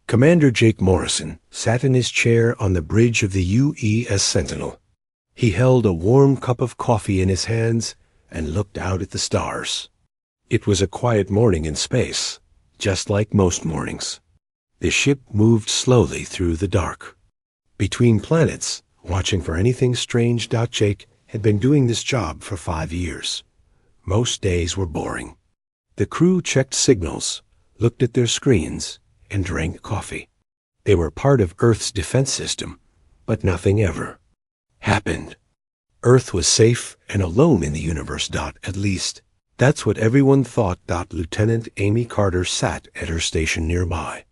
Commander Jake Morrison sat in his chair on the bridge of the UES Sentinel. He held a warm cup of coffee in his hands and looked out at the stars. It was a quiet morning in space, just like most mornings. The ship moved slowly through the dark. Between planets, watching for anything strange. Jake had been doing this job for 5 years. Most days were boring. The crew checked signals, looked at their screens, and drank coffee. They were part of Earth's defense system, but nothing ever happened. Earth was safe and alone in the universe. At least, that's what everyone thought. Lieutenant Amy Carter sat at her station nearby.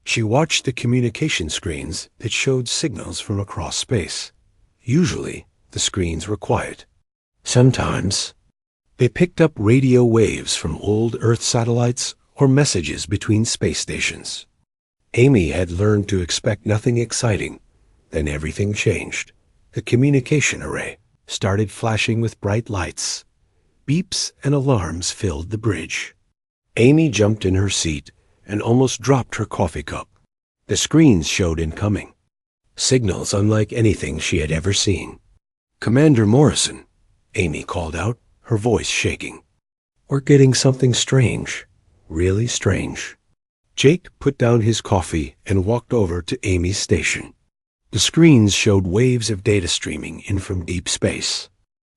She watched the communication screens that showed signals from across space. Usually, the screens were quiet. Sometimes, they picked up radio waves from old Earth satellites or messages between space stations. Amy had learned to expect nothing exciting. Then everything changed. The communication array started flashing with bright lights. Beeps and alarms filled the bridge. Amy jumped in her seat and almost dropped her coffee cup. The screens showed incoming. Signals unlike anything she had ever seen. "Commander Morrison," Amy called out, her voice shaking. "We're getting something strange. Really strange." Jake put down his coffee and walked over to Amy's station. The screens showed waves of data streaming in from deep space.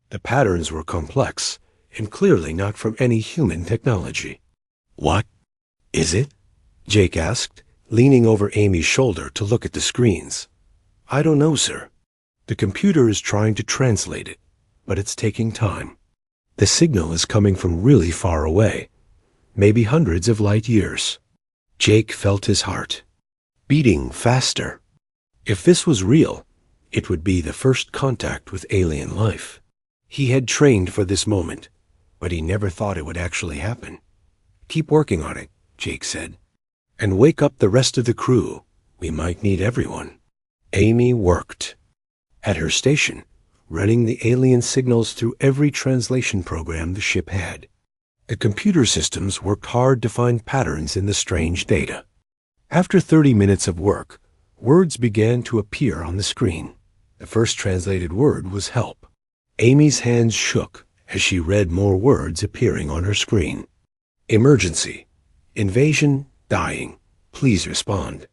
The patterns were complex and clearly not from any human technology. "What is it?" Jake asked, leaning over Amy's shoulder to look at the screens. "I don't know, sir. The computer is trying to translate it, but it's taking time. The signal is coming from really far away, maybe hundreds of light years." Jake felt his heart beating faster. If this was real, it would be the first contact with alien life. He had trained for this moment, but he never thought it would actually happen. "Keep working on it," Jake said, "and wake up the rest of the crew. We might need everyone." Amy worked at her station, running the alien signals through every translation program the ship had. The computer systems worked hard to find patterns in the strange data. After 30 minutes of work, words began to appear on the screen. The first translated word was help. Amy's hands shook as she read more words appearing on her screen. "Emergency. Invasion. Dying. Please respond."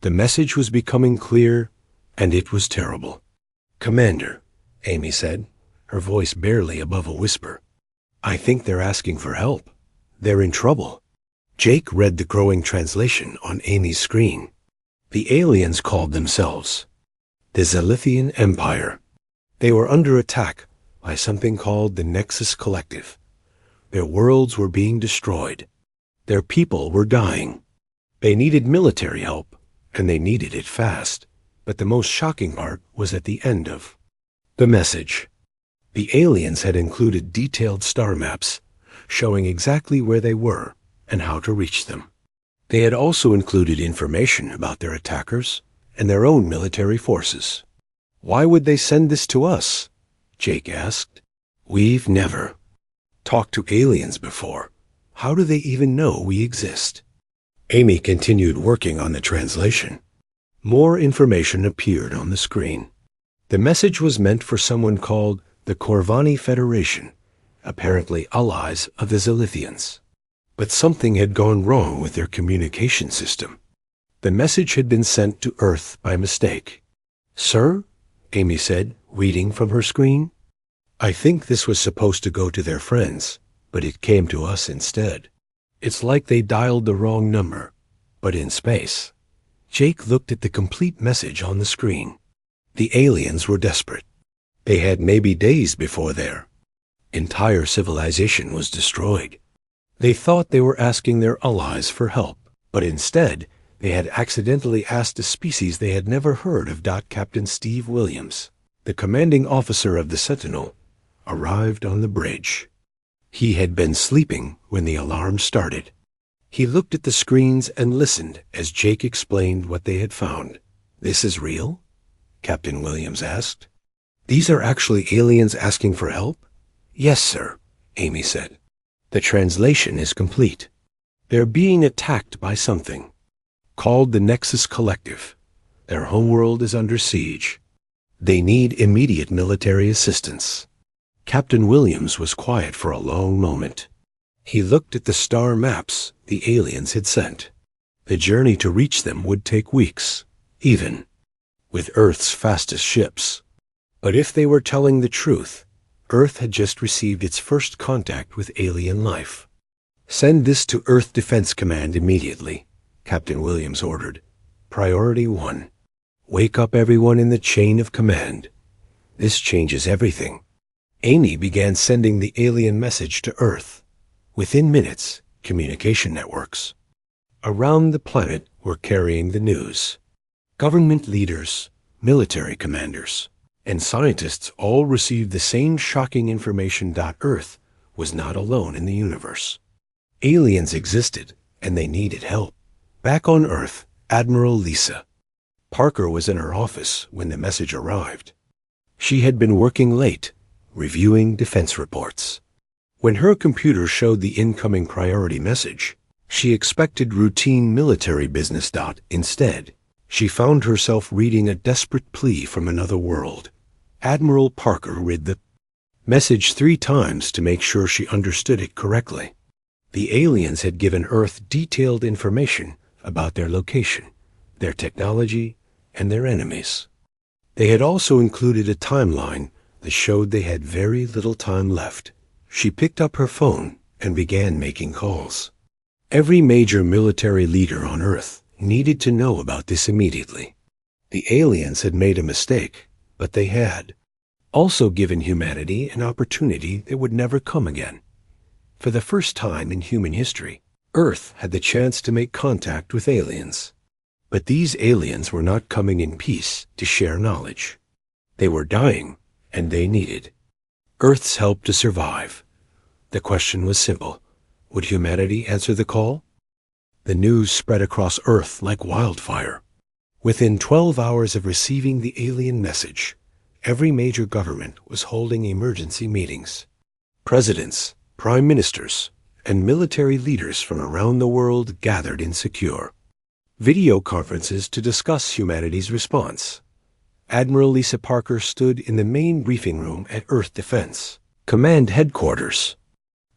The message was becoming clear, and it was terrible. "Commander," Amy said, her voice barely above a whisper, "I think they're asking for help. They're in trouble." Jake read the growing translation on Amy's screen. The aliens called themselves the Zilithian Empire. They were under attack by something called the Nexus Collective. Their worlds were being destroyed. Their people were dying. They needed military help, and they needed it fast. But the most shocking part was at the end of the message. The aliens had included detailed star maps showing exactly where they were and how to reach them. They had also included information about their attackers and their own military forces. "Why would they send this to us?" Jake asked. "We've never talked to aliens before. How do they even know we exist?" Amy continued working on the translation. More information appeared on the screen. The message was meant for someone called the Corvani Federation, apparently allies of the Zilithians. But something had gone wrong with their communication system. The message had been sent to Earth by mistake. "Sir," Amy said, reading from her screen, "I think this was supposed to go to their friends, but it came to us instead. It's like they dialed the wrong number, but in space." Jake looked at the complete message on the screen. The aliens were desperate. They had maybe days before their entire civilization was destroyed. They thought they were asking their allies for help, but instead they had accidentally asked a species they had never heard of. Captain Steve Williams, the commanding officer of the Sentinel, arrived on the bridge. He had been sleeping when the alarm started. He looked at the screens and listened as Jake explained what they had found. "This is real?" Captain Williams asked. "These are actually aliens asking for help?" "Yes, sir," Amy said. "The translation is complete. They're being attacked by something called the Nexus Collective. Their homeworld is under siege. They need immediate military assistance. Captain Williams was quiet for a long moment. He looked at the star maps the aliens had sent. The journey to reach them would take weeks, even with Earth's fastest ships. But if they were telling the truth, Earth had just received its first contact with alien life. "Send this to Earth Defense Command immediately," Captain Williams ordered. "Priority 1. Wake up everyone in the chain of command. This changes everything." Amy began sending the alien message to Earth. Within minutes, communication networks around the planet were carrying the news. Government leaders, military commanders, and scientists all received the same shocking information. Earth was not alone in the universe. Aliens existed, and they needed help. Back on Earth, Admiral Lisa Parker was in her office when the message arrived. She had been working late, reviewing defense reports. When her computer showed the incoming priority message, she expected routine military business. Instead, she found herself reading a desperate plea from another world. Admiral Parker read the message 3 times to make sure she understood it correctly. The aliens had given Earth detailed information about their location, their technology, and their enemies. They had also included a timeline that showed they had very little time left. She picked up her phone and began making calls. Every major military leader on Earth needed to know about this immediately. The aliens had made a mistake, but they had also given humanity an opportunity that would never come again. For the first time in human history, Earth had the chance to make contact with aliens. But these aliens were not coming in peace to share knowledge. They were dying, and they needed Earth's help to survive. The question was simple. Would humanity answer the call? The news spread across Earth like wildfire. Within 12 hours of receiving the alien message, every major government was holding emergency meetings. Presidents, prime ministers, and military leaders from around the world gathered in secure video conferences to discuss humanity's response. Admiral Lisa Parker stood in the main briefing room at Earth Defense Command Headquarters.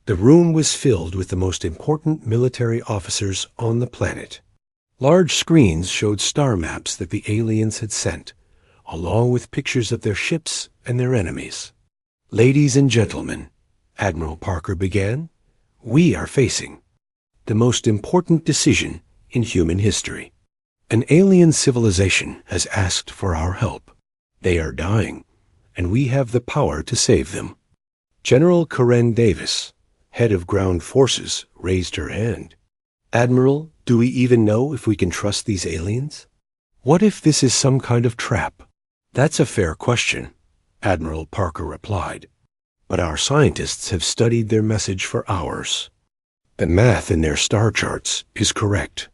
The room was filled with the most important military officers on the planet. Large screens showed star maps that the aliens had sent, along with pictures of their ships and their enemies. "Ladies and gentlemen," Admiral Parker began, "we are facing the most important decision in human history. An alien civilization has asked for our help. They are dying, and we have the power to save them." General Karen Davis, head of ground forces, raised her hand. "Admiral, do we even know if we can trust these aliens? What if this is some kind of trap?" "That's a fair question," Admiral Parker replied. "But our scientists have studied their message for hours. The math in their star charts is correct.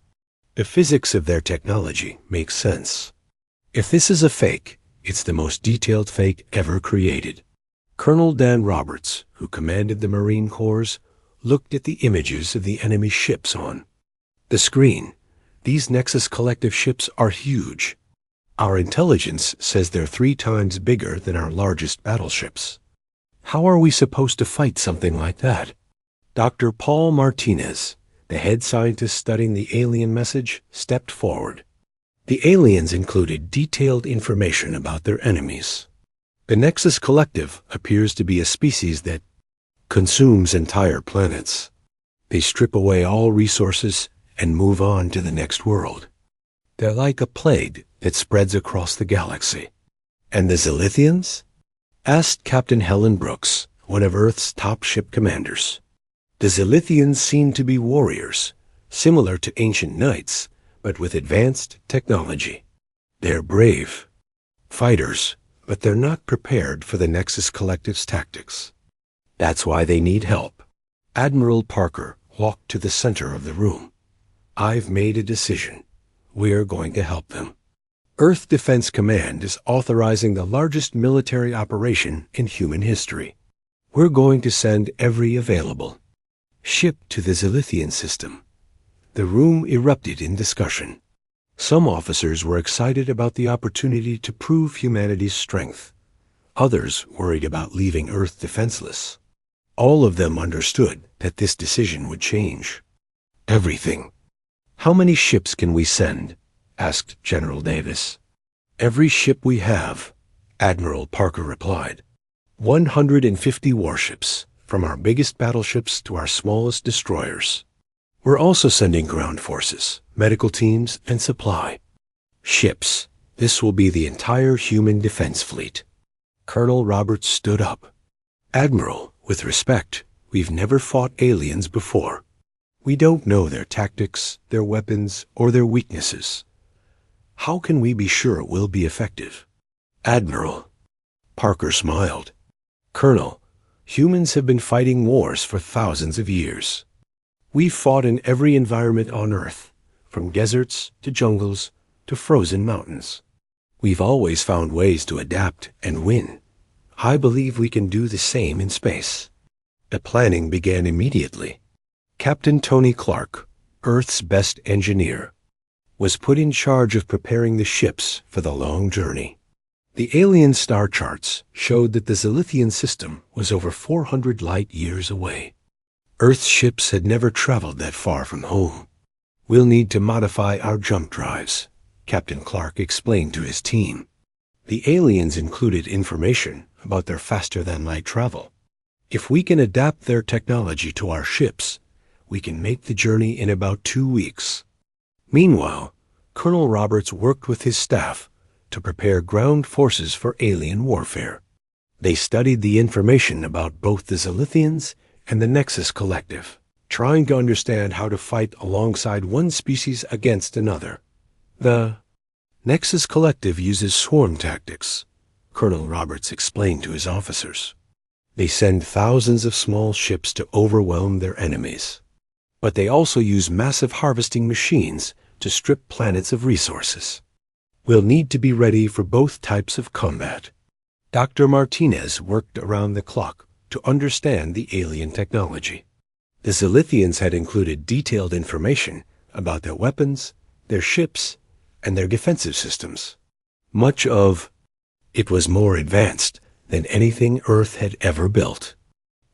The physics of their technology makes sense. If this is a fake, it's the most detailed fake ever created." Colonel Dan Roberts, who commanded the Marine Corps, looked at the images of the enemy ships on the screen. "These Nexus Collective ships are huge. Our intelligence says they're 3 times bigger than our largest battleships. How are we supposed to fight something like that?" Dr. Paul Martinez, the head scientist studying the alien message, stepped forward. The aliens included detailed information about their enemies. The Nexus Collective appears to be a species that consumes entire planets. They strip away all resources and move on to the next world. They're like a plague that spreads across the galaxy. "And the Zilithians?" asked Captain Helen Brooks, one of Earth's top ship commanders. "The Zilithians seem to be warriors, similar to ancient knights, but with advanced technology. They're brave fighters, but they're not prepared for the Nexus Collective's tactics. That's why they need help." Admiral Parker walked to the center of the room. "I've made a decision. We're going to help them. Earth Defense Command is authorizing the largest military operation in human history. We're going to send every available ship to the Zilithian system." The room erupted in discussion. Some officers were excited about the opportunity to prove humanity's strength. Others worried about leaving Earth defenseless. All of them understood that this decision would change everything. "How many ships can we send?" asked General Davis. "Every ship we have," Admiral Parker replied. 150 warships, from our biggest battleships to our smallest destroyers. We're also sending ground forces, medical teams, and supply. Ships. This will be the entire human defense fleet. Colonel Roberts stood up. "Admiral, with respect, we've never fought aliens before. We don't know their tactics, their weapons, or their weaknesses. How can we be sure it will be effective?" "Admiral," Parker smiled. "Colonel, humans have been fighting wars for thousands of years. We've fought in every environment on Earth, from deserts to jungles to frozen mountains. We've always found ways to adapt and win. I believe we can do the same in space." The planning began immediately. Captain Tony Clark, Earth's best engineer, was put in charge of preparing the ships for the long journey. The alien star charts showed that the Zilithian system was over 400 light years away. Earth's ships had never traveled that far from home. "We'll need to modify our jump drives," Captain Clark explained to his team. The aliens included information about their faster-than-light travel. "If we can adapt their technology to our ships, we can make the journey in about 2 weeks." Meanwhile, Colonel Roberts worked with his staff to prepare ground forces for alien warfare. They studied the information about both the Zilithians and the Nexus Collective, trying to understand how to fight alongside one species against another. "The Nexus Collective uses swarm tactics," Colonel Roberts explained to his officers. "They send thousands of small ships to overwhelm their enemies. But they also use massive harvesting machines to strip planets of resources. We'll need to be ready for both types of combat." Dr. Martinez worked around the clock to understand the alien technology. The Zilithians had included detailed information about their weapons, their ships, and their defensive systems. Much of it was more advanced than anything Earth had ever built.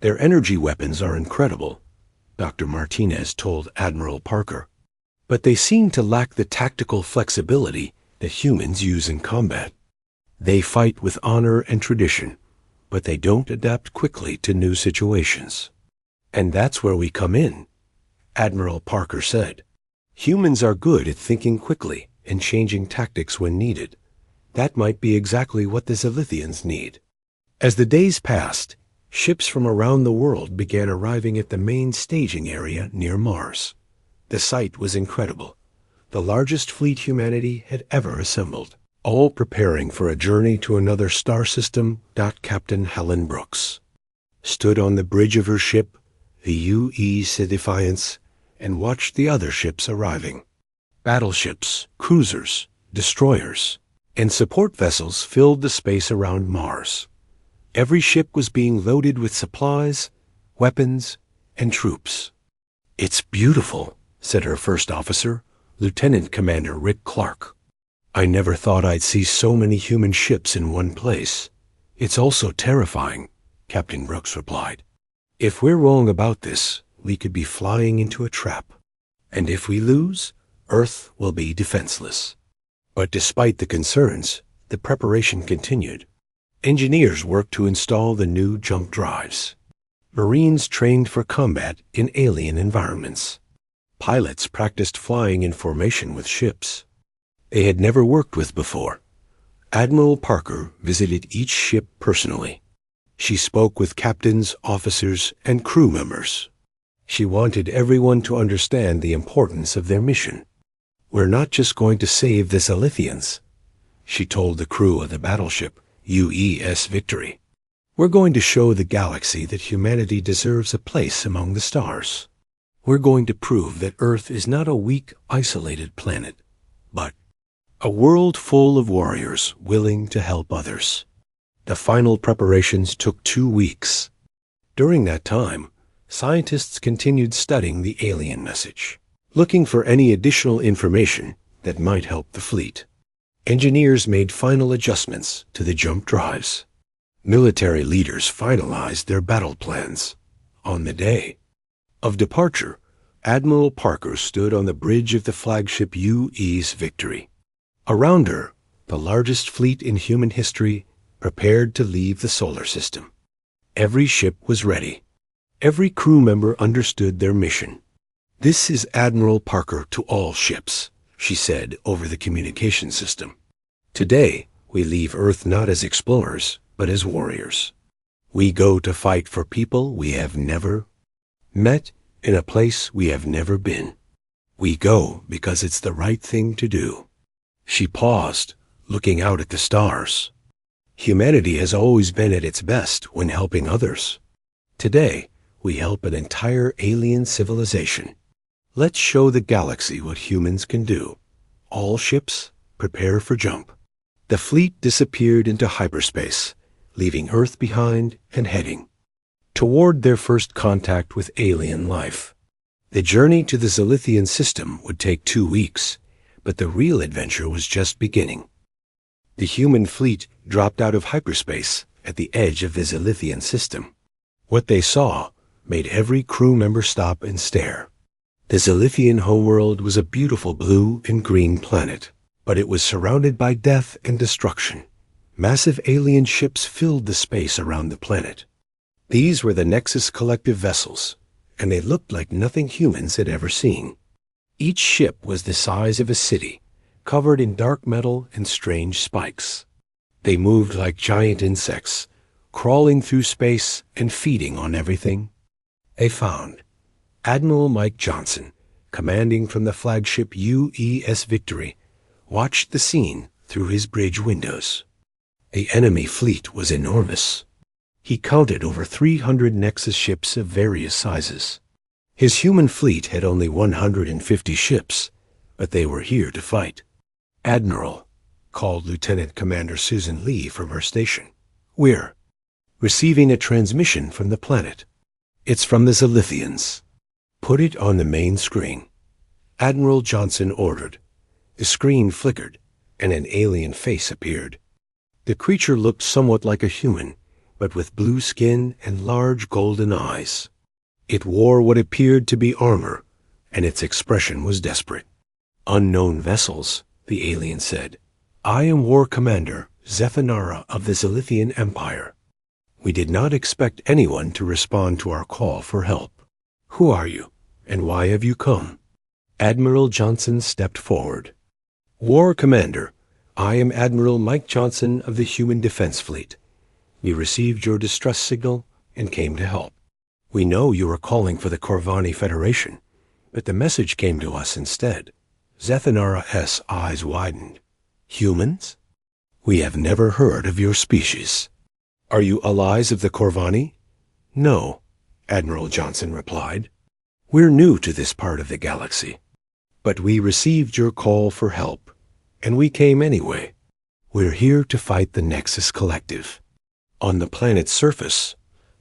"Their energy weapons are incredible," Dr. Martinez told Admiral Parker. "But they seem to lack the tactical flexibility that humans use in combat. They fight with honor and tradition, but they don't adapt quickly to new situations." "And that's where we come in," Admiral Parker said. "Humans are good at thinking quickly and changing tactics when needed. That might be exactly what the Zilithians need." As the days passed, ships from around the world began arriving at the main staging area near Mars. The sight was incredible, the largest fleet humanity had ever assembled, all preparing for a journey to another star system. Captain Helen Brooks stood on the bridge of her ship, the UES Defiance, and watched the other ships arriving. Battleships, cruisers, destroyers, and support vessels filled the space around Mars. Every ship was being loaded with supplies, weapons, and troops. "It's beautiful," said her first officer, Lieutenant Commander Rick Clark. "I never thought I'd see so many human ships in one place." "It's also terrifying," Captain Brooks replied. "If we're wrong about this, we could be flying into a trap. And if we lose, Earth will be defenseless." But despite the concerns, the preparation continued. Engineers worked to install the new jump drives. Marines trained for combat in alien environments. Pilots practiced flying in formation with ships they had never worked with before. Admiral Parker visited each ship personally. She spoke with captains, officers, and crew members. She wanted everyone to understand the importance of their mission. "We're not just going to save the Zilithians," she told the crew of the battleship UES Victory. "We're going to show the galaxy that humanity deserves a place among the stars. We're going to prove that Earth is not a weak, isolated planet, but a world full of warriors willing to help others." The final preparations took 2 weeks. During that time, scientists continued studying the alien message. Looking for any additional information that might help the fleet. Engineers made final adjustments to the jump drives. Military leaders finalized their battle plans. On the day of departure, Admiral Parker stood on the bridge of the flagship U.E.'s Victory. Around her, the largest fleet in human history prepared to leave the solar system. Every ship was ready. Every crew member understood their mission. "This is Admiral Parker to all ships," she said over the communication system. "Today, we leave Earth not as explorers, but as warriors. We go to fight for people we have never met in a place we have never been. We go because it's the right thing to do." She paused, looking out at the stars. Humanity has always been at its best when helping others. Today, we help an entire alien civilization. Let's show the galaxy what humans can do. All ships, prepare for jump. The fleet disappeared into hyperspace, leaving Earth behind and heading toward their first contact with alien life. The journey to the Zilithian system would take 2 weeks, but the real adventure was just beginning. The human fleet dropped out of hyperspace at the edge of the Zilithian system. What they saw made every crew member stop and stare. The Zilithian homeworld was a beautiful blue and green planet, but it was surrounded by death and destruction. Massive alien ships filled the space around the planet. These were the Nexus Collective vessels, and they looked like nothing humans had ever seen. Each ship was the size of a city, covered in dark metal and strange spikes. They moved like giant insects, crawling through space and feeding on everything they found. Admiral Mike Johnson, commanding from the flagship U.E.S. Victory, watched the scene through his bridge windows. The enemy fleet was enormous. He counted over 300 Nexus ships of various sizes. His human fleet had only 150 ships, but they were here to fight. "Admiral," called Lieutenant Commander Susan Lee from her station. "We're receiving a transmission from the planet. It's from the Zilithians." "Put it on the main screen," Admiral Johnson ordered. The screen flickered, and an alien face appeared. The creature looked somewhat like a human, but with blue skin and large golden eyes. It wore what appeared to be armor, and its expression was desperate. "Unknown vessels," the alien said. "I am War Commander Zephanara of the Zilithian Empire. We did not expect anyone to respond to our call for help. Who are you, and why have you come?" Admiral Johnson stepped forward. "War Commander, I am Admiral Mike Johnson of the Human Defense Fleet. We received your distress signal and came to help. We know you are calling for the Corvani Federation, but the message came to us instead." Zephanara's eyes widened. "Humans? We have never heard of your species. Are you allies of the Corvani?" "No," Admiral Johnson replied. "We're new to this part of the galaxy. But we received your call for help, and we came anyway. We're here to fight the Nexus Collective." On the planet's surface,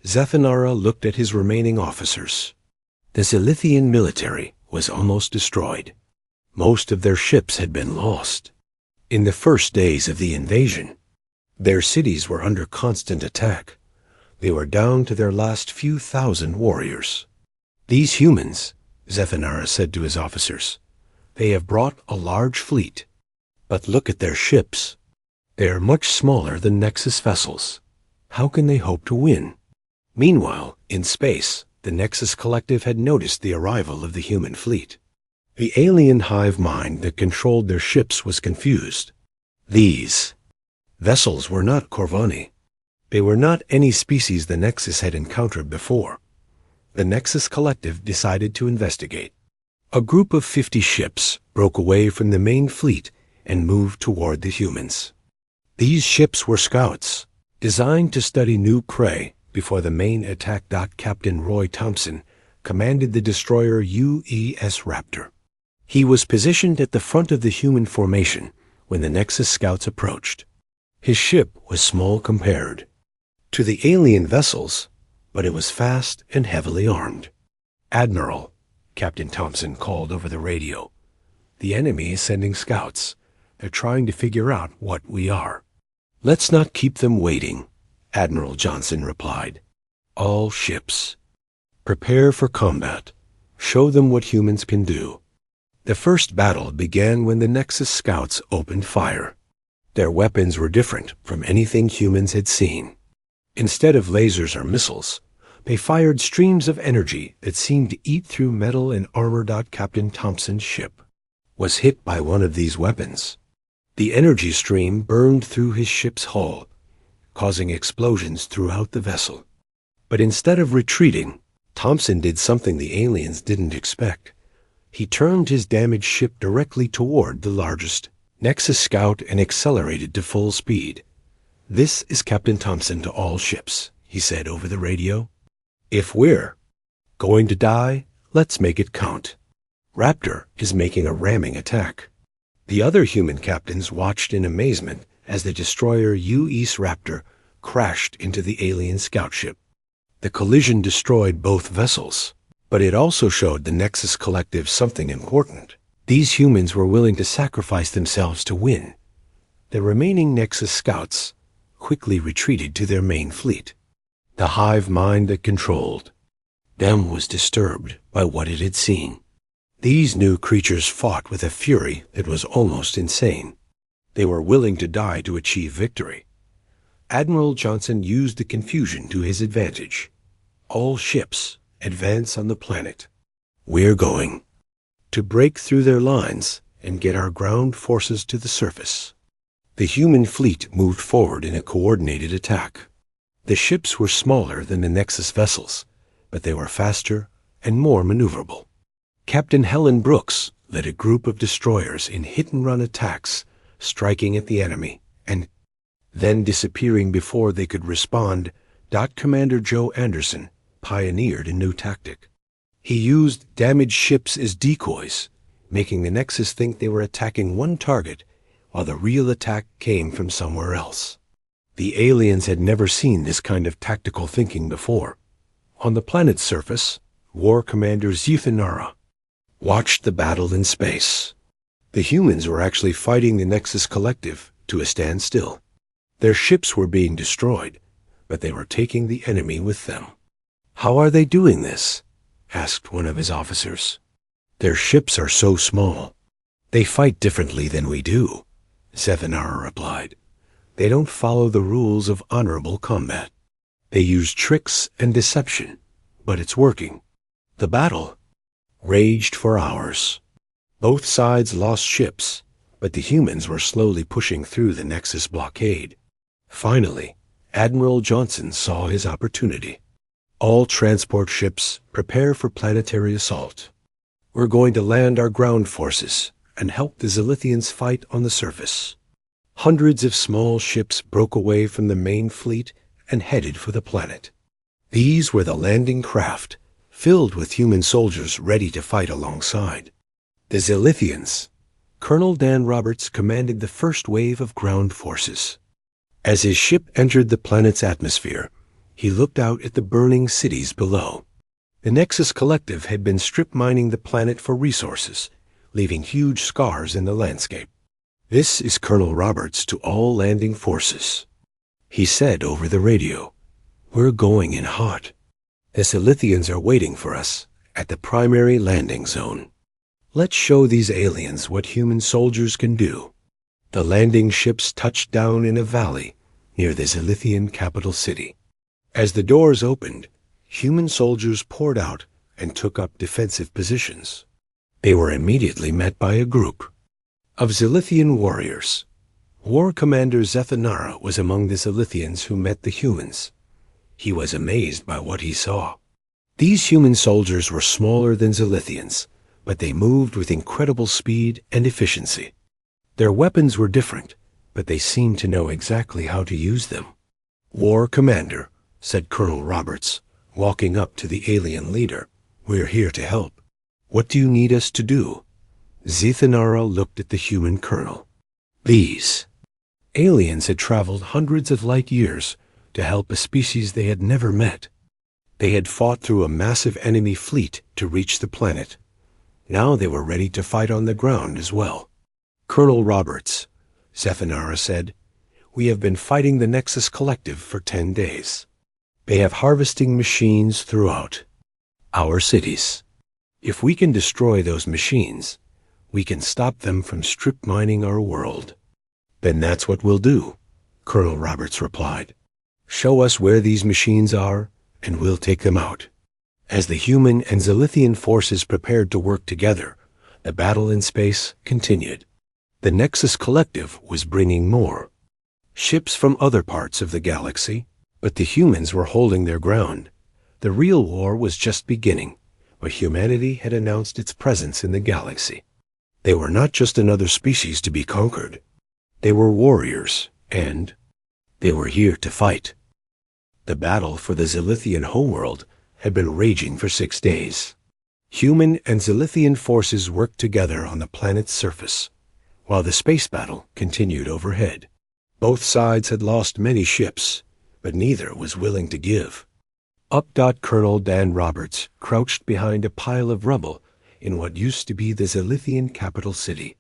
Zephanara looked at his remaining officers. The Zilithian military was almost destroyed. Most of their ships had been lost. In the first days of the invasion, their cities were under constant attack. They were down to their last few thousand warriors. "These humans," Zephanara said to his officers, "they have brought a large fleet. But look at their ships. They are much smaller than Nexus vessels. How can they hope to win?" Meanwhile, in space, the Nexus Collective had noticed the arrival of the human fleet. The alien hive mind that controlled their ships was confused. These vessels were not Corvani. They were not any species the Nexus had encountered before. The Nexus Collective decided to investigate. A group of 50 ships broke away from the main fleet and moved toward the humans. These ships were scouts, designed to study new prey before the main attack. Captain Roy Thompson commanded the destroyer U.E.S. Raptor. He was positioned at the front of the human formation when the Nexus scouts approached. His ship was small compared to the alien vessels, but it was fast and heavily armed. "Admiral," Captain Thompson called over the radio, The enemy is sending scouts. They're trying to figure out what we are. Let's not keep them waiting, Admiral Johnson replied. All ships. Prepare for combat. Show them what humans can do. The first battle began when the Nexus scouts opened fire. Their weapons were different from anything humans had seen. Instead of lasers or missiles, they fired streams of energy that seemed to eat through metal and armor. Captain Thompson's ship was hit by one of these weapons. The energy stream burned through his ship's hull, causing explosions throughout the vessel. But instead of retreating, Thompson did something the aliens didn't expect. He turned his damaged ship directly toward the largest Nexus scout and accelerated to full speed. This is Captain Thompson to all ships, he said over the radio. If we're going to die, let's make it count. Raptor is making a ramming attack. The other human captains watched in amazement as the destroyer U.S. Raptor crashed into the alien scout ship. The collision destroyed both vessels, but it also showed the Nexus Collective something important. These humans were willing to sacrifice themselves to win. The remaining Nexus scouts quickly retreated to their main fleet. The hive mind that controlled them was disturbed by what it had seen. These new creatures fought with a fury that was almost insane. They were willing to die to achieve victory. Admiral Johnson used the confusion to his advantage. All ships advance on the planet. We're going to break through their lines and get our ground forces to the surface. The human fleet moved forward in a coordinated attack. The ships were smaller than the Nexus vessels, but they were faster and more maneuverable. Captain Helen Brooks led a group of destroyers in hit-and-run attacks, striking at the enemy, and then disappearing before they could respond. Commander Joe Anderson pioneered a new tactic. He used damaged ships as decoys, making the Nexus think they were attacking one target, while the real attack came from somewhere else. The aliens had never seen this kind of tactical thinking before. On the planet's surface, War Commander Zethanara watched the battle in space. The humans were actually fighting the Nexus Collective to a standstill. Their ships were being destroyed, but they were taking the enemy with them. How are they doing this? Asked one of his officers. Their ships are so small. They fight differently than we do, Zethanara replied. They don't follow the rules of honorable combat. They use tricks and deception, but it's working. The battle raged for hours. Both sides lost ships, but the humans were slowly pushing through the Nexus blockade. Finally, Admiral Johnson saw his opportunity. All transport ships prepare for planetary assault. We're going to land our ground forces and help the Zilithians fight on the surface. Hundreds of small ships broke away from the main fleet and headed for the planet. These were the landing craft, filled with human soldiers ready to fight alongside. The Zilithians. Colonel Dan Roberts commanded the first wave of ground forces. As his ship entered the planet's atmosphere, he looked out at the burning cities below. The Nexus Collective had been strip mining the planet for resources, leaving huge scars in the landscape. This is Colonel Roberts to all landing forces. He said over the radio, "We're going in hot. The Zilithians are waiting for us at the primary landing zone. Let's show these aliens what human soldiers can do." The landing ships touched down in a valley near the Zilithian capital city. As the doors opened, human soldiers poured out and took up defensive positions. They were immediately met by a group of Zilithian warriors. War Commander Zethanara was among the Zilithians who met the humans. He was amazed by what he saw. These human soldiers were smaller than Zilithians, but they moved with incredible speed and efficiency. Their weapons were different, but they seemed to know exactly how to use them. "War Commander," said Colonel Roberts, walking up to the alien leader, "we're here to help. What do you need us to do?" Zethanara looked at the human colonel. These aliens had traveled hundreds of light years to help a species they had never met. They had fought through a massive enemy fleet to reach the planet. Now they were ready to fight on the ground as well. "Colonel Roberts," Zephaniah said, "we have been fighting the Nexus Collective for 10 days. They have harvesting machines throughout our cities. If we can destroy those machines, we can stop them from strip mining our world." "Then that's what we'll do," Colonel Roberts replied. "Show us where these machines are, and we'll take them out." As the human and Zilithian forces prepared to work together, the battle in space continued. The Nexus Collective was bringing more ships from other parts of the galaxy, but the humans were holding their ground. The real war was just beginning, but humanity had announced its presence in the galaxy. They were not just another species to be conquered. They were warriors, and they were here to fight. The battle for the Zilithian homeworld had been raging for 6 days. Human and Zilithian forces worked together on the planet's surface, while the space battle continued overhead. Both sides had lost many ships, but neither was willing to give. Colonel Dan Roberts crouched behind a pile of rubble in what used to be the Zilithian capital city.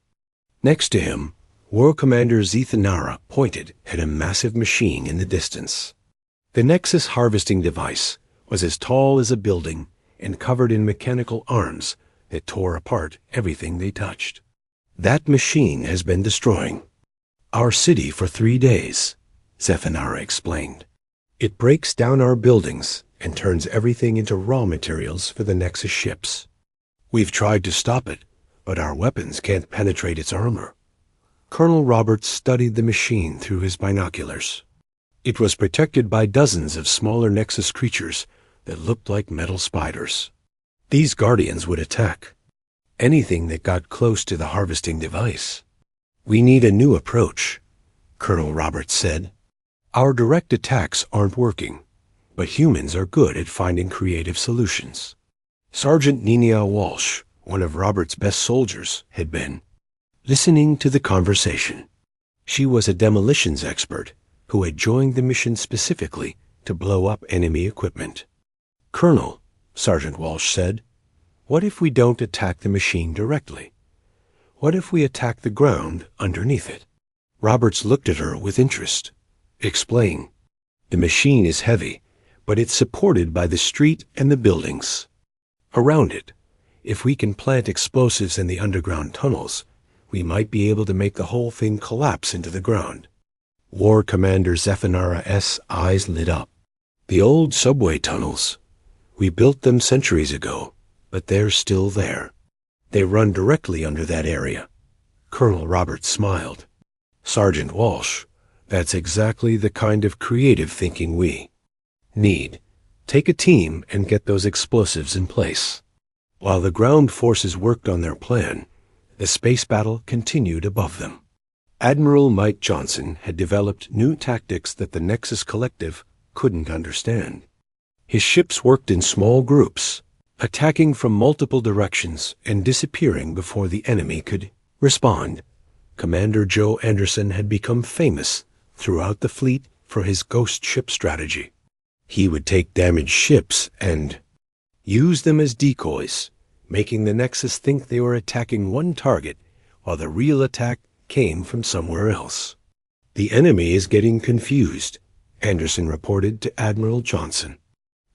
Next to him, War Commander Zethanara pointed at a massive machine in the distance. The Nexus harvesting device was as tall as a building and covered in mechanical arms that tore apart everything they touched. "That machine has been destroying our city for 3 days, Zephaniah explained. "It breaks down our buildings and turns everything into raw materials for the Nexus ships. We've tried to stop it, but our weapons can't penetrate its armor." Colonel Roberts studied the machine through his binoculars. It was protected by dozens of smaller Nexus creatures that looked like metal spiders. These guardians would attack anything that got close to the harvesting device. "We need a new approach," Colonel Roberts said. "Our direct attacks aren't working, but humans are good at finding creative solutions." Sergeant Nina Walsh, one of Roberts' best soldiers, had been listening to the conversation. She was a demolitions expert who had joined the mission specifically to blow up enemy equipment. "Colonel," Sergeant Walsh said, "what if we don't attack the machine directly? What if we attack the ground underneath it?" Roberts looked at her with interest. "Explain." "The machine is heavy, but it's supported by the street and the buildings around it. If we can plant explosives in the underground tunnels, we might be able to make the whole thing collapse into the ground." War Commander Zephaniah's eyes lit up. "The old subway tunnels. We built them centuries ago, but they're still there. They run directly under that area." Colonel Roberts smiled. "Sergeant Walsh, that's exactly the kind of creative thinking we need. Take a team and get those explosives in place." While the ground forces worked on their plan, the space battle continued above them. Admiral Mike Johnson had developed new tactics that the Nexus Collective couldn't understand. His ships worked in small groups, attacking from multiple directions and disappearing before the enemy could respond. Commander Joe Anderson had become famous throughout the fleet for his ghost ship strategy. He would take damaged ships and use them as decoys, making the Nexus think they were attacking one target while the real attack came from somewhere else. "The enemy is getting confused," Anderson reported to Admiral Johnson.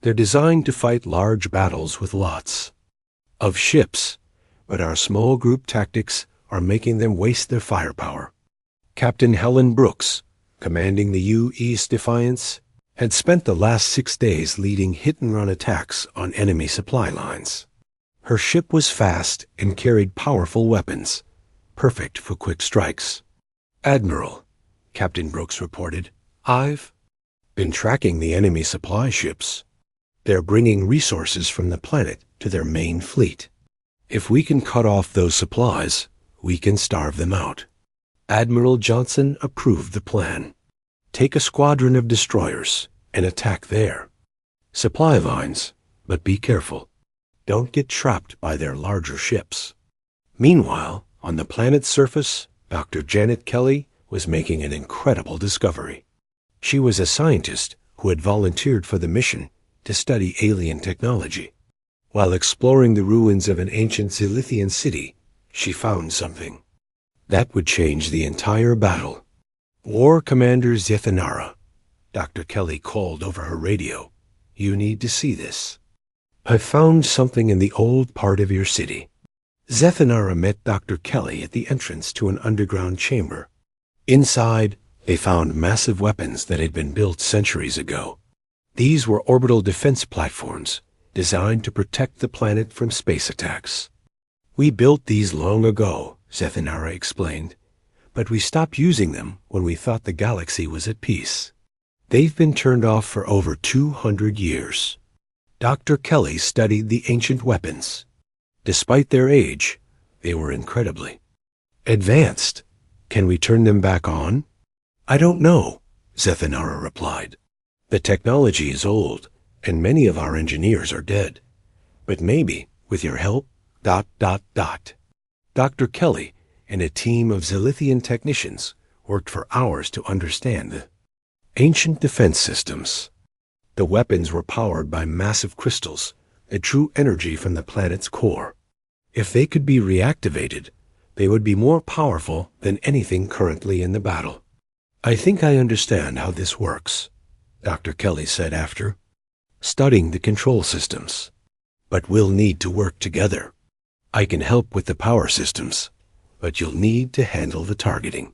"They're designed to fight large battles with lots of ships, but our small group tactics are making them waste their firepower." Captain Helen Brooks, commanding the U.East Defiance, had spent the last 6 days leading hit-and-run attacks on enemy supply lines. Her ship was fast and carried powerful weapons, perfect for quick strikes. "Admiral," Captain Brooks reported, "I've been tracking the enemy supply ships. They're bringing resources from the planet to their main fleet. If we can cut off those supplies, we can starve them out." Admiral Johnson approved the plan. "Take a squadron of destroyers and attack their supply lines, but be careful. Don't get trapped by their larger ships." Meanwhile, on the planet's surface, Dr. Janet Kelly was making an incredible discovery. She was a scientist who had volunteered for the mission to study alien technology. While exploring the ruins of an ancient Zilithian city, she found something that would change the entire battle. War Commander Zethanara, Dr. Kelly called over her radio. You need to see this. I found something in the old part of your city. Zethanara met Dr. Kelly at the entrance to an underground chamber. Inside, they found massive weapons that had been built centuries ago. These were orbital defense platforms designed to protect the planet from space attacks. We built these long ago, Zethanara explained, but we stopped using them when we thought the galaxy was at peace. They've been turned off for over 200 years. Dr. Kelly studied the ancient weapons. Despite their age, they were incredibly advanced. Can we turn them back on? I don't know, Zethanara replied. The technology is old, and many of our engineers are dead. But maybe, with your help, ... Dr. Kelly and a team of Zilithian technicians worked for hours to understand the ancient defense systems. The weapons were powered by massive crystals that drew energy from the planet's core. If they could be reactivated, they would be more powerful than anything currently in the battle. I think I understand how this works, Dr. Kelly said after studying the control systems. But we'll need to work together. I can help with the power systems, but you'll need to handle the targeting.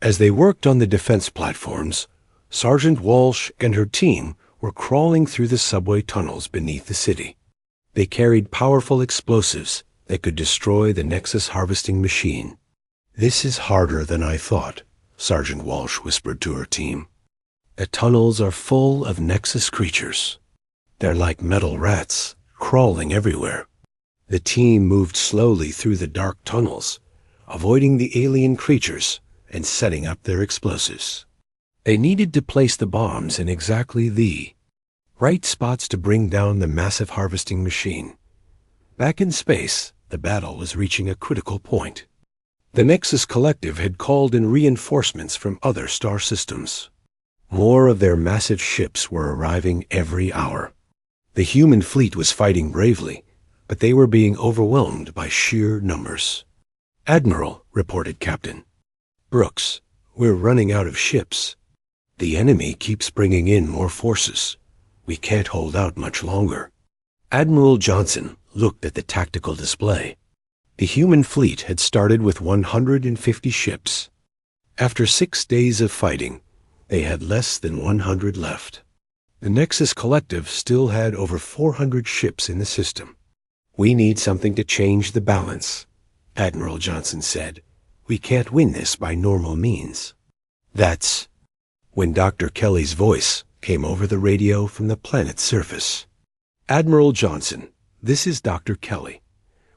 As they worked on the defense platforms, Sergeant Walsh and her team were crawling through the subway tunnels beneath the city. They carried powerful explosives that could destroy the Nexus harvesting machine. This is harder than I thought, Sergeant Walsh whispered to her team. The tunnels are full of Nexus creatures. They're like metal rats, crawling everywhere. The team moved slowly through the dark tunnels, avoiding the alien creatures and setting up their explosives. They needed to place the bombs in exactly the right spots to bring down the massive harvesting machine. Back in space, the battle was reaching a critical point. The Nexus Collective had called in reinforcements from other star systems. More of their massive ships were arriving every hour. The human fleet was fighting bravely, but they were being overwhelmed by sheer numbers. Admiral, reported Captain Brooks, we're running out of ships. The enemy keeps bringing in more forces. We can't hold out much longer. Admiral Johnson looked at the tactical display. The human fleet had started with 150 ships. After 6 days of fighting, they had less than 100 left. The Nexus Collective still had over 400 ships in the system. We need something to change the balance, Admiral Johnson said. We can't win this by normal means. That's when Dr. Kelly's voice came over the radio from the planet's surface. Admiral Johnson, this is Dr. Kelly.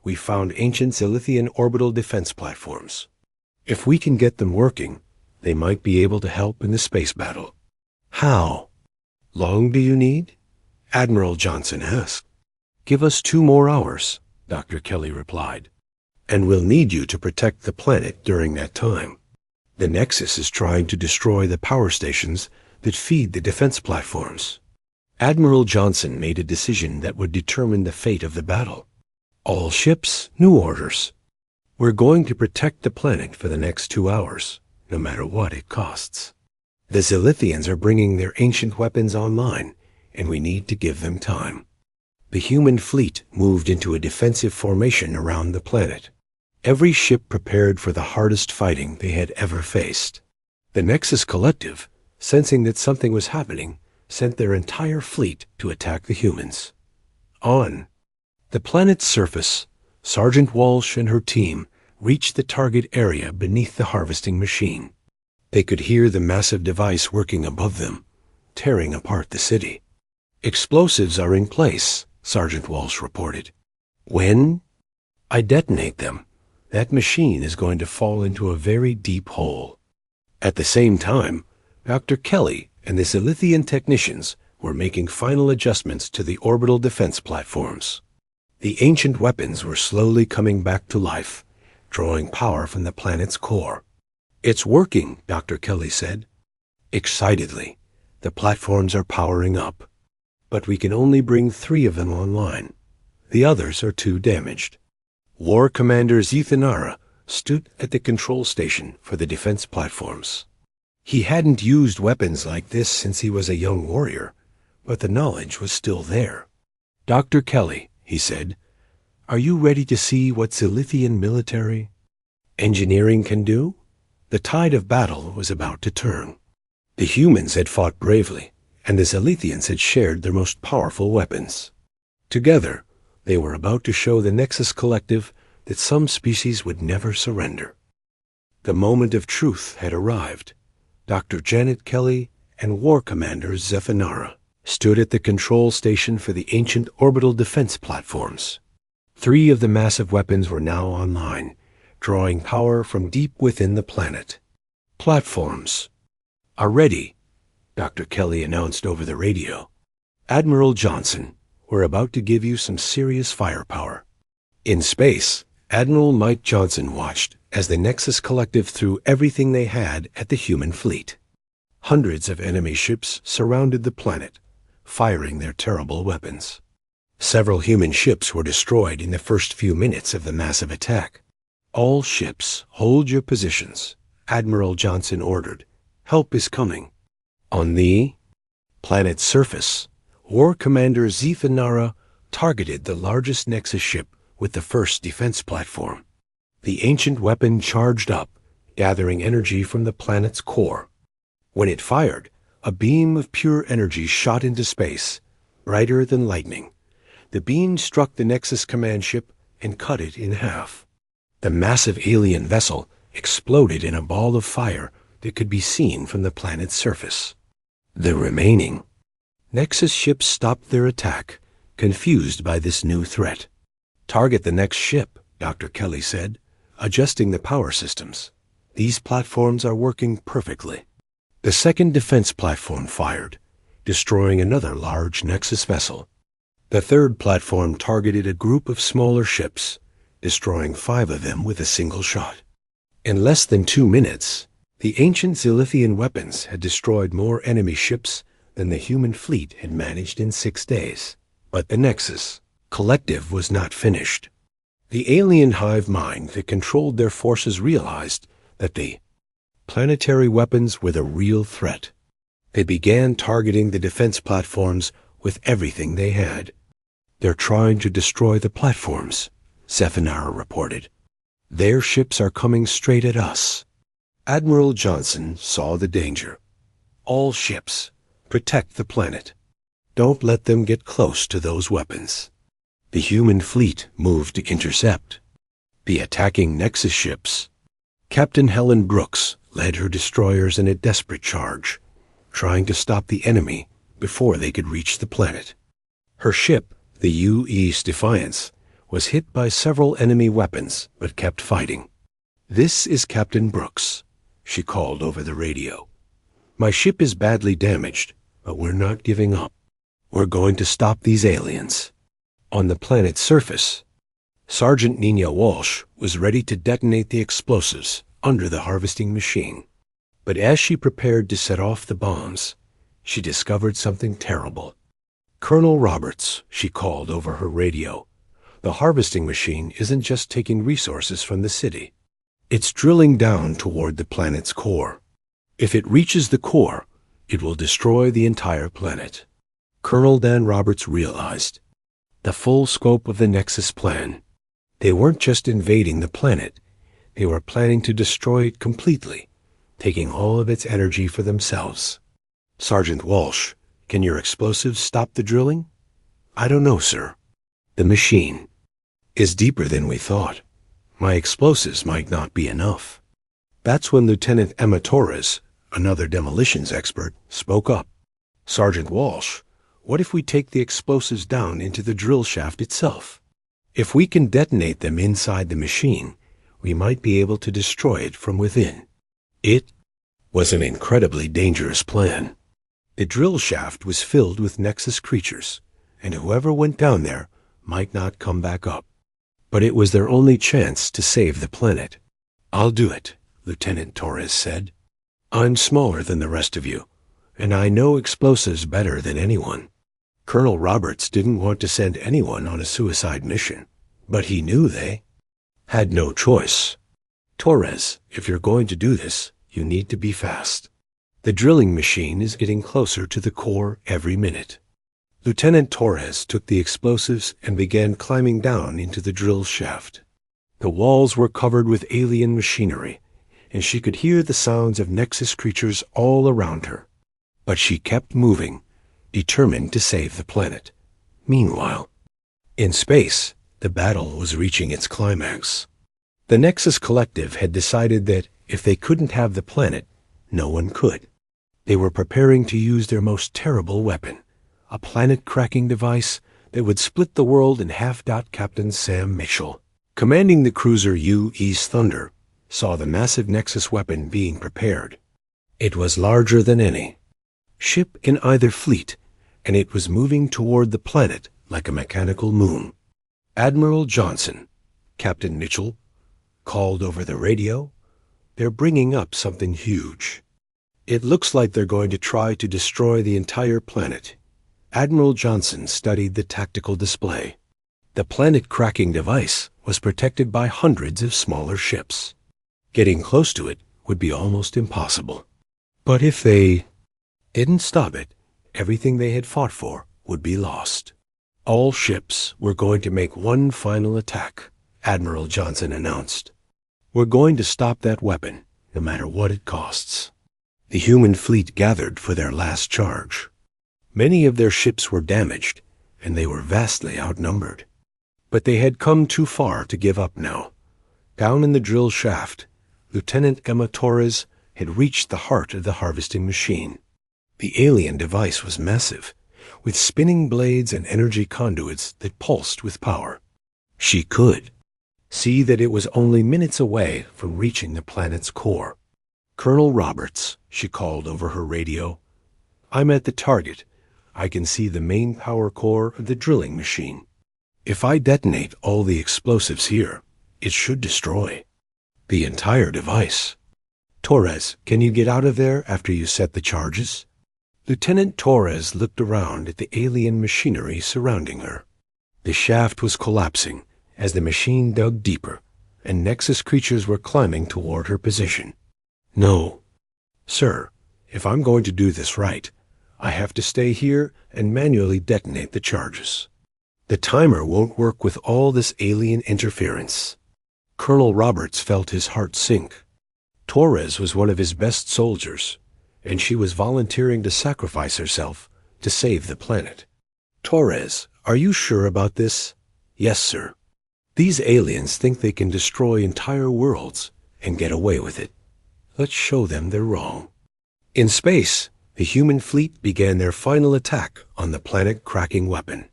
We found ancient Zilithian orbital defense platforms. If we can get them working, they might be able to help in the space battle. How long do you need? Admiral Johnson asked. Give us 2 more hours, Dr. Kelly replied. And we'll need you to protect the planet during that time. The Nexus is trying to destroy the power stations that feed the defense platforms. Admiral Johnson made a decision that would determine the fate of the battle. All ships, new orders. We're going to protect the planet for the next 2 hours, no matter what it costs. The Zilithians are bringing their ancient weapons online, and we need to give them time. The human fleet moved into a defensive formation around the planet. Every ship prepared for the hardest fighting they had ever faced. The Nexus Collective, sensing that something was happening, sent their entire fleet to attack the humans. On the planet's surface, Sergeant Walsh and her team reached the target area beneath the harvesting machine. They could hear the massive device working above them, tearing apart the city. Explosives are in place, Sergeant Walsh reported. When I detonate them, that machine is going to fall into a very deep hole. At the same time, Dr. Kelly and the Zilithian technicians were making final adjustments to the orbital defense platforms. The ancient weapons were slowly coming back to life, drawing power from the planet's core. It's working, Dr. Kelly said. Excitedly, the platforms are powering up. But we can only bring 3 of them online. The others are too damaged. War Commander Zethanara stood at the control station for the defense platforms. He hadn't used weapons like this since he was a young warrior, but the knowledge was still there. "Dr. Kelly," he said, "are you ready to see what Zilithian military engineering can do?" The tide of battle was about to turn. The humans had fought bravely, and the Zilithians had shared their most powerful weapons. Together, they were about to show the Nexus Collective that some species would never surrender. The moment of truth had arrived. Dr. Janet Kelly and War Commander Zethanara stood at the control station for the ancient orbital defense platforms. 3 of the massive weapons were now online, drawing power from deep within the planet. "Platforms are ready," Dr. Kelly announced over the radio. "Admiral Johnson, we're about to give you some serious firepower." In space, Admiral Mike Johnson watched as the Nexus Collective threw everything they had at the human fleet. Hundreds of enemy ships surrounded the planet, firing their terrible weapons. Several human ships were destroyed in the first few minutes of the massive attack. "All ships, hold your positions," Admiral Johnson ordered. "Help is coming." On the planet's surface, War Commander Zethanara targeted the largest Nexus ship with the first defense platform. The ancient weapon charged up, gathering energy from the planet's core. When it fired, a beam of pure energy shot into space, brighter than lightning. The beam struck the Nexus command ship and cut it in half. The massive alien vessel exploded in a ball of fire that could be seen from the planet's surface. The remaining Nexus ships stopped their attack, confused by this new threat. "Target the next ship," Dr. Kelly said, adjusting the power systems. "These platforms are working perfectly." The second defense platform fired, destroying another large Nexus vessel. The third platform targeted a group of smaller ships, destroying 5 of them with a single shot. In less than 2 minutes, the ancient Zilithian weapons had destroyed more enemy ships than the human fleet had managed in 6 days. But the Nexus Collective was not finished. The alien hive mind that controlled their forces realized that the planetary weapons were the real threat. They began targeting the defense platforms with everything they had. "They're trying to destroy the platforms," Zethanara reported. "Their ships are coming straight at us." Admiral Johnson saw the danger. "All ships, protect the planet. Don't let them get close to those weapons." The human fleet moved to intercept the attacking Nexus ships. Captain Helen Brooks led her destroyers in a desperate charge, trying to stop the enemy before they could reach the planet. Her ship, the U.E.'s Defiance, was hit by several enemy weapons but kept fighting. "This is Captain Brooks," she called over the radio. "My ship is badly damaged, but we're not giving up. We're going to stop these aliens." On the planet's surface, Sergeant Nina Walsh was ready to detonate the explosives under the harvesting machine. But as she prepared to set off the bombs, she discovered something terrible. "Colonel Roberts," she called over her radio, "the harvesting machine isn't just taking resources from the city. It's drilling down toward the planet's core. If it reaches the core, it will destroy the entire planet." Colonel Dan Roberts realized the full scope of the Nexus plan. They weren't just invading the planet. They were planning to destroy it completely, taking all of its energy for themselves. "Sergeant Walsh, can your explosives stop the drilling?" "I don't know, sir. The machine is deeper than we thought. My explosives might not be enough." That's when Lieutenant Emma Torres, another demolitions expert, spoke up. "Sergeant Walsh, what if we take the explosives down into the drill shaft itself? If we can detonate them inside the machine, we might be able to destroy it from within." It was an incredibly dangerous plan. The drill shaft was filled with Nexus creatures, and whoever went down there might not come back up. But it was their only chance to save the planet. "I'll do it," Lieutenant Torres said. "I'm smaller than the rest of you, and I know explosives better than anyone." Colonel Roberts didn't want to send anyone on a suicide mission, but he knew they had no choice. Torres, if you're going to do this, you need to be fast. The drilling machine is getting closer to the core every minute. Lieutenant Torres took the explosives and began climbing down into the drill shaft. The walls were covered with alien machinery, and she could hear the sounds of Nexus creatures all around her. But she kept moving, determined to save the planet. Meanwhile, in space, the battle was reaching its climax. The Nexus Collective had decided that if they couldn't have the planet, no one could. They were preparing to use their most terrible weapon, a planet-cracking device that would split the world in half. Captain Sam Mitchell, commanding the cruiser U.E.'s Thunder, saw the massive Nexus weapon being prepared. It was larger than any ship in either fleet, and it was moving toward the planet like a mechanical moon. Admiral Johnson, Captain Mitchell, called over the radio, "They're bringing up something huge. It looks like they're going to try to destroy the entire planet." Admiral Johnson studied the tactical display. The planet-cracking device was protected by hundreds of smaller ships. Getting close to it would be almost impossible. But if they didn't stop it, everything they had fought for would be lost. All ships were going to make one final attack, Admiral Johnson announced. "We're going to stop that weapon, no matter what it costs." The human fleet gathered for their last charge. Many of their ships were damaged, and they were vastly outnumbered. But they had come too far to give up now. Down in the drill shaft, Lieutenant Emma Torres had reached the heart of the harvesting machine. The alien device was massive, with spinning blades and energy conduits that pulsed with power. She could see that it was only minutes away from reaching the planet's core. "Colonel Roberts," she called over her radio, "I'm at the target. I can see the main power core of the drilling machine. If I detonate all the explosives here, it should destroy the entire device. Torres, can you get out of there after you set the charges?" Lieutenant Torres looked around at the alien machinery surrounding her. The shaft was collapsing as the machine dug deeper, and Nexus creatures were climbing toward her position. "No, sir, if I'm going to do this right, I have to stay here and manually detonate the charges. The timer won't work with all this alien interference." Colonel Roberts felt his heart sink. Torres was one of his best soldiers, and she was volunteering to sacrifice herself to save the planet. "Torres, are you sure about this?" "Yes, sir. These aliens think they can destroy entire worlds and get away with it. Let's show them they're wrong." In space, the human fleet began their final attack on the planet-cracking weapon.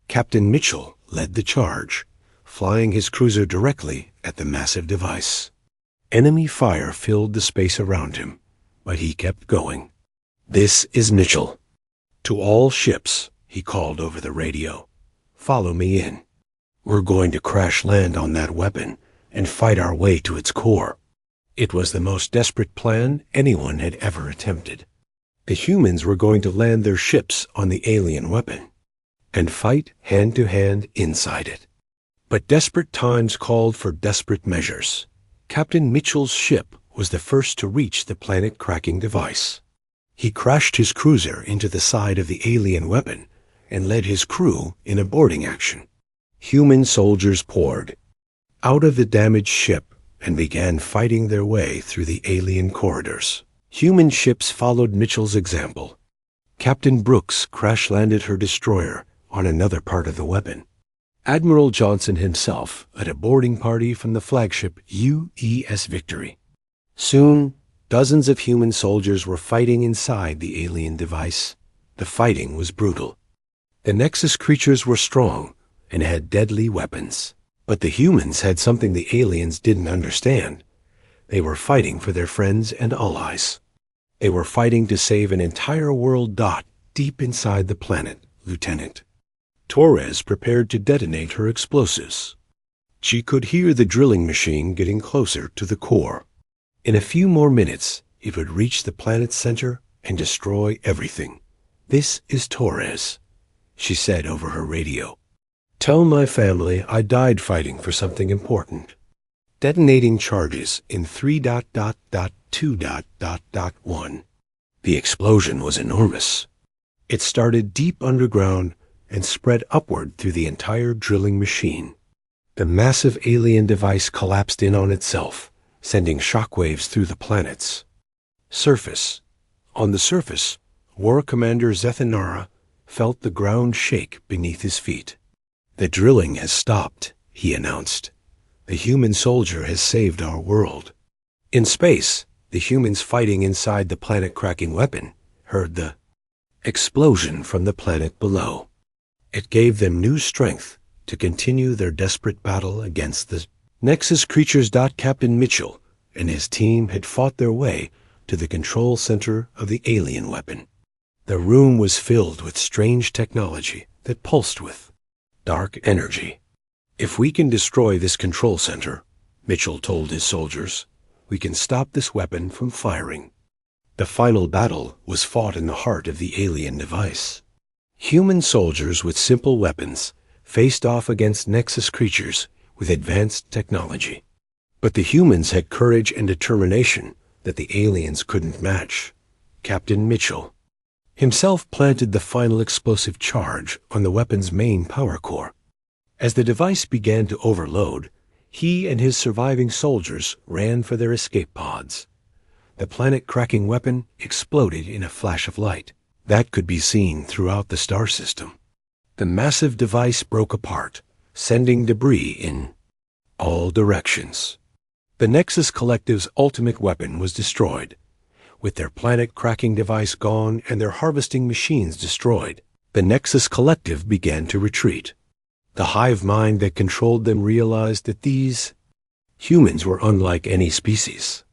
Captain Mitchell led the charge, flying his cruiser directly at the massive device. Enemy fire filled the space around him, but he kept going. "This is Mitchell. To all ships," he called over the radio, "follow me in. We're going to crash land on that weapon and fight our way to its core." It was the most desperate plan anyone had ever attempted. The humans were going to land their ships on the alien weapon and fight hand-to-hand inside it. But desperate times called for desperate measures. Captain Mitchell's ship was the first to reach the planet-cracking device. He crashed his cruiser into the side of the alien weapon and led his crew in a boarding action. Human soldiers poured out of the damaged ship and began fighting their way through the alien corridors. Human ships followed Mitchell's example. Captain Brooks crash-landed her destroyer on another part of the weapon. Admiral Johnson himself led a boarding party from the flagship U.E.S. Victory. Soon, dozens of human soldiers were fighting inside the alien device. The fighting was brutal. The Nexus creatures were strong and had deadly weapons. But the humans had something the aliens didn't understand. They were fighting for their friends and allies. They were fighting to save an entire world deep inside the planet, Lieutenant. Torres prepared to detonate her explosives. She could hear the drilling machine getting closer to the core. In a few more minutes, it would reach the planet's center and destroy everything. This is Torres. she said over her radio. "Tell my family I died fighting for something important." Detonating charges in 3.2.1. The explosion was enormous. It started deep underground and spread upward through the entire drilling machine. The massive alien device collapsed in on itself, sending shockwaves through the planets. Surface. On the surface, War Commander Zethanara felt the ground shake beneath his feet. "The drilling has stopped," he announced. "The human soldier has saved our world." In space, the humans fighting inside the planet-cracking weapon heard the explosion from the planet below. It gave them new strength to continue their desperate battle against the Nexus creatures. Captain Mitchell and his team had fought their way to the control center of the alien weapon. The room was filled with strange technology that pulsed with dark energy. "If we can destroy this control center," Mitchell told his soldiers, "we can stop this weapon from firing." The final battle was fought in the heart of the alien device. Human soldiers with simple weapons faced off against Nexus creatures with advanced technology. But the humans had courage and determination that the aliens couldn't match. Captain Mitchell himself planted the final explosive charge on the weapon's main power core. As the device began to overload, he and his surviving soldiers ran for their escape pods. The planet-cracking weapon exploded in a flash of light that could be seen throughout the star system. The massive device broke apart, sending debris in all directions. The Nexus Collective's ultimate weapon was destroyed. With their planet-cracking device gone and their harvesting machines destroyed, the Nexus Collective began to retreat. The hive mind that controlled them realized that these humans were unlike any species.